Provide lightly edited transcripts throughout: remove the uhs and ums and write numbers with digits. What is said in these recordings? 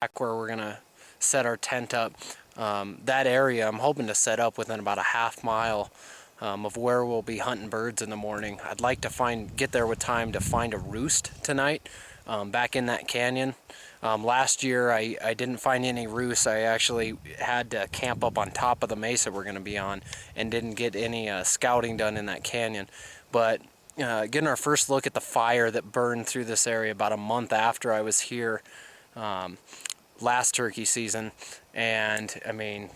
back where we're gonna set our tent up. That area I'm hoping to set up within about a half mile of where we'll be hunting birds in the morning. I'd like to get there with time to find a roost tonight back in that canyon. Last year I didn't find any roosts. I actually had to camp up on top of the mesa we're going to be on and didn't get any scouting done in that canyon. But getting our first look at the fire that burned through this area about a month after I was here last turkey season. And I mean,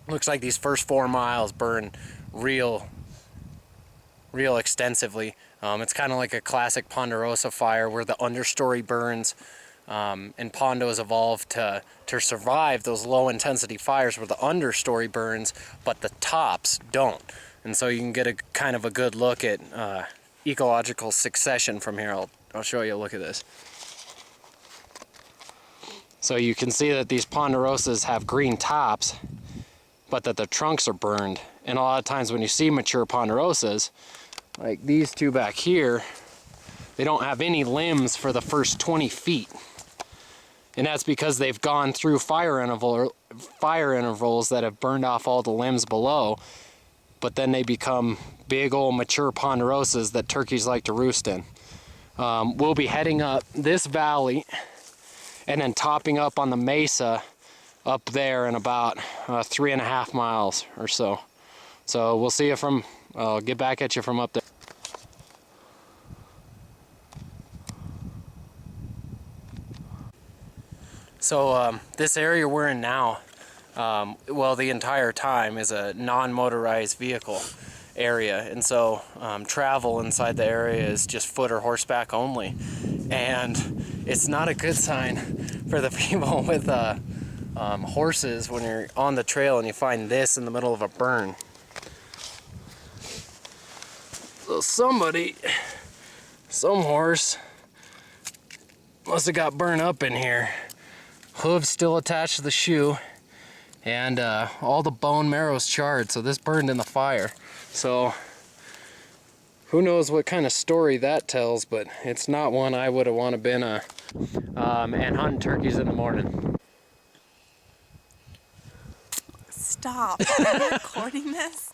looks like these first 4 miles burn real extensively. It's kind of like a classic ponderosa fire where the understory burns, and pondos evolved to survive those low intensity fires where the understory burns but the tops don't. And so you can get a kind of a good look at ecological succession from here. I'll show you a look at this. So you can see that these ponderosas have green tops, but that the trunks are burned. And a lot of times when you see mature ponderosas, like these two back here, they don't have any limbs for the first 20 feet. And that's because they've gone through fire intervals that have burned off all the limbs below, but then they become big old mature ponderosas that turkeys like to roost in. We'll be heading up this valley and then topping up on the mesa up there in about 3.5 miles or so. So we'll see you I'll get back at you from up there. So this area we're in now, well, the entire time is a non-motorized vehicle area, and so travel inside the area is just foot or horseback only, and it's not a good sign for the people with horses when you're on the trail and you find this in the middle of a burn. So some horse must have got burned up in here. Hooves still attached to the shoe, and all the bone marrow's charred, so this burned in the fire. So who knows what kind of story that tells, but it's not one I would have want to been and hunting turkeys in the morning. Stop. Are you recording this?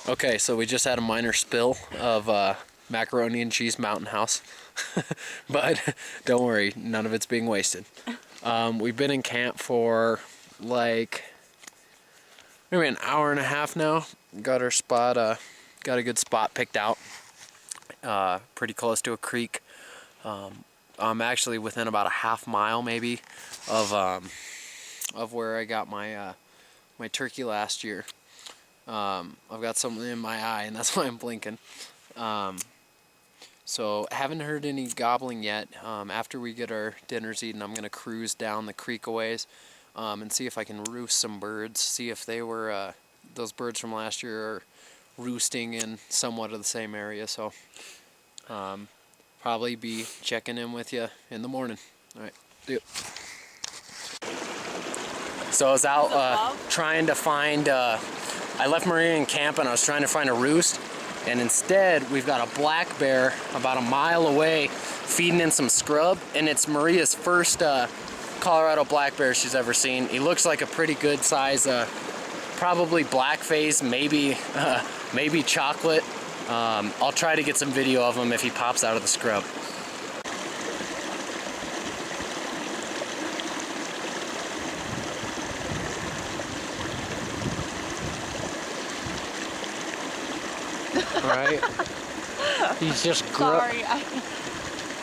Okay, so we just had a minor spill of macaroni and cheese Mountain House, but don't worry, none of it's being wasted. We've been in camp for like maybe an hour and a half now. Got our spot, got a good spot picked out, pretty close to a creek. I'm actually within about a half mile maybe of where I got my my turkey last year. I've got something in my eye, and that's why I'm blinking. So haven't heard any gobbling yet. After we get our dinners eaten, I'm gonna cruise down the creek a ways and see if I can roost some birds, see if they were those birds from last year are roosting in somewhat of the same area. So probably be checking in with you in the morning. All right, see you. So I was out trying to find, I left Maria in camp and I was trying to find a roost, and instead we've got a black bear about a mile away feeding in some scrub, and it's Maria's first Colorado black bear she's ever seen. He looks like a pretty good size, probably black phase, maybe chocolate. I'll try to get some video of him if he pops out of the scrub. Right? He's just Sorry.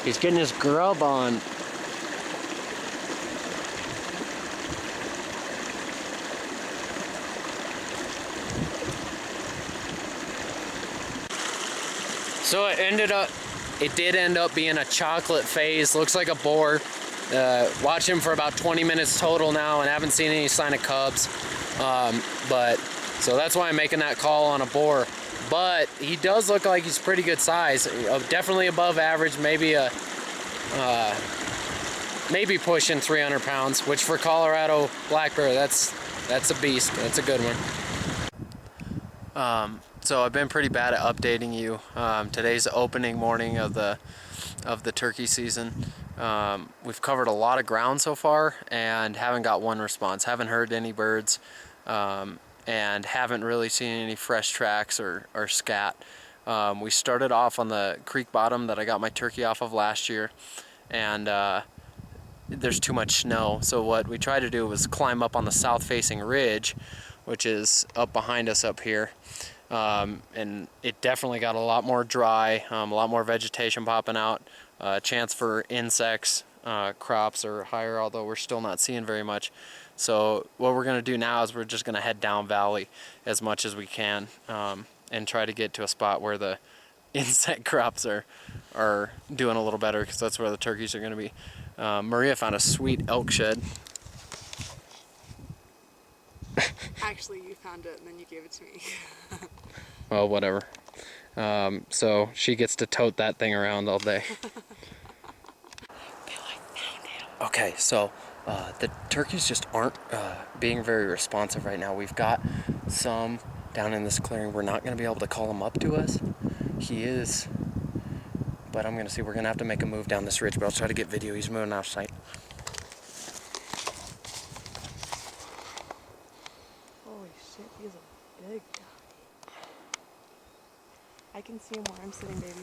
He's getting his grub on. So it did end up being a chocolate phase. Looks like a boar. Watched him for about 20 minutes total now and haven't seen any sign of cubs. But so that's why I'm making that call on a boar. But he does look like he's pretty good size, definitely above average, maybe pushing 300 pounds, which for Colorado black bear, that's a beast. That's a good one. So I've been pretty bad at updating you. Today's the opening morning of the turkey season. We've covered a lot of ground so far and haven't got one response. Haven't heard any birds, and haven't really seen any fresh tracks or scat. We started off on the creek bottom that I got my turkey off of last year, and there's too much snow. So what we tried to do was climb up on the south-facing ridge, which is up behind us up here. And it definitely got a lot more dry, a lot more vegetation popping out. Chance for insects, crops are higher, although we're still not seeing very much. So what we're going to do now is we're just going to head down valley as much as we can, and try to get to a spot where the insect crops are doing a little better, because that's where the turkeys are going to be. Maria found a sweet elk shed. Actually, you found it and then you gave it to me. Well, whatever. So she gets to tote that thing around all day. Okay, so the turkeys just aren't being very responsive right now. We've got some down in this clearing. We're not going to be able to call him up to us. He is, but I'm going to see. We're going to have to make a move down this ridge, but I'll try to get video. He's moving out of sight. Holy shit, he's a big guy. I can see him where I'm sitting, baby.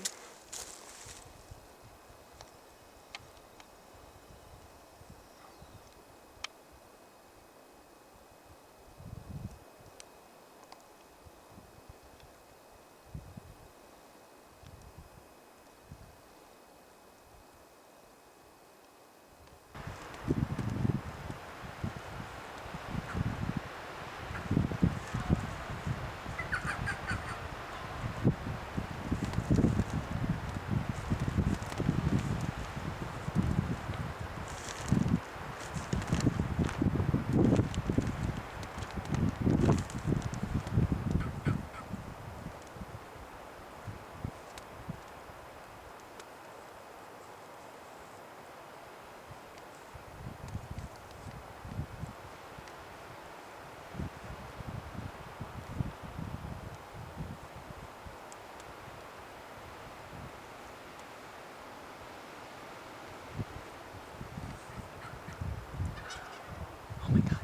Oh my god.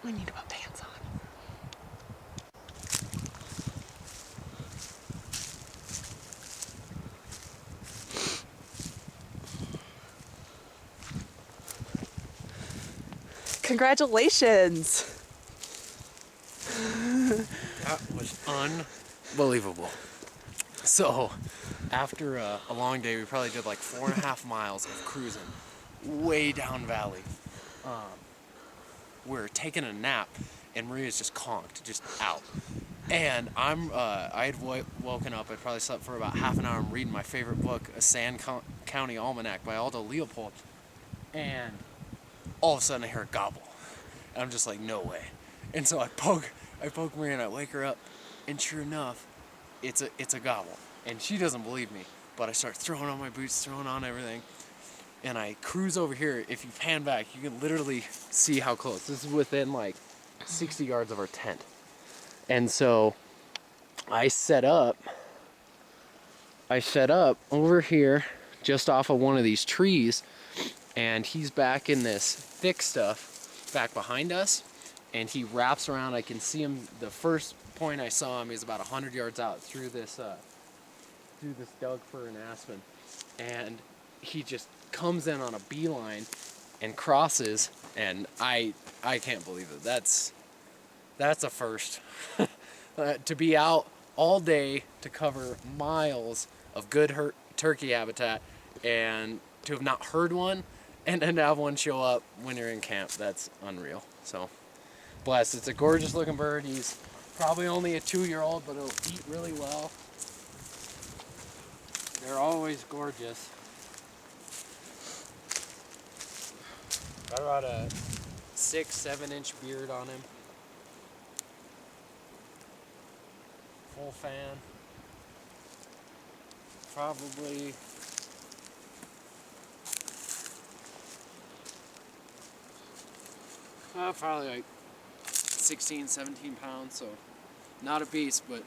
I need to put pants on. Congratulations! That was unbelievable. So, after a long day, we probably did like 4.5 miles of cruising way down valley. We're taking a nap, and Maria's just conked, just out. And I had woken up. I probably slept for about half an hour. I'm reading my favorite book, A Sand County Almanac by Aldo Leopold. And all of a sudden I hear a gobble. And I'm just like, no way. And so I poke Maria and I wake her up, and sure enough, it's a gobble. And she doesn't believe me, but I start throwing on my boots, throwing on everything. and I cruise over here. If you pan back, you can literally see how close. This is within like 60 yards of our tent. And so I set up over here just off of one of these trees, and he's back in this thick stuff back behind us, and he wraps around. I can see him. The first point I saw him, he's about 100 yards out through this Doug fir and aspen, and he just comes in on a beeline and crosses, and I can't believe it. That's a first. To be out all day to cover miles of good turkey habitat and to have not heard one and then to have one show up when you're in camp, that's unreal. So blessed. It's a gorgeous looking bird. He's probably only a 2-year-old, but he'll eat really well. They're always gorgeous. Got about a 6-7 inch beard on him. Full fan. Probably like 16, 17 pounds, so not a beast, but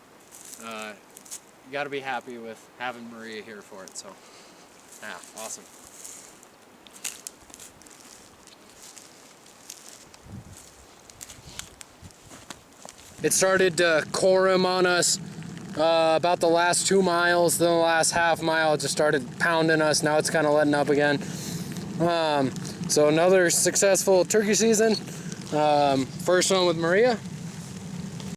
you gotta be happy with having Maria here for it, so yeah, awesome. It started to core him on us about the last 2 miles. Then the last half mile it just started pounding us. Now it's kind of letting up again. So another successful turkey season. First one with Maria.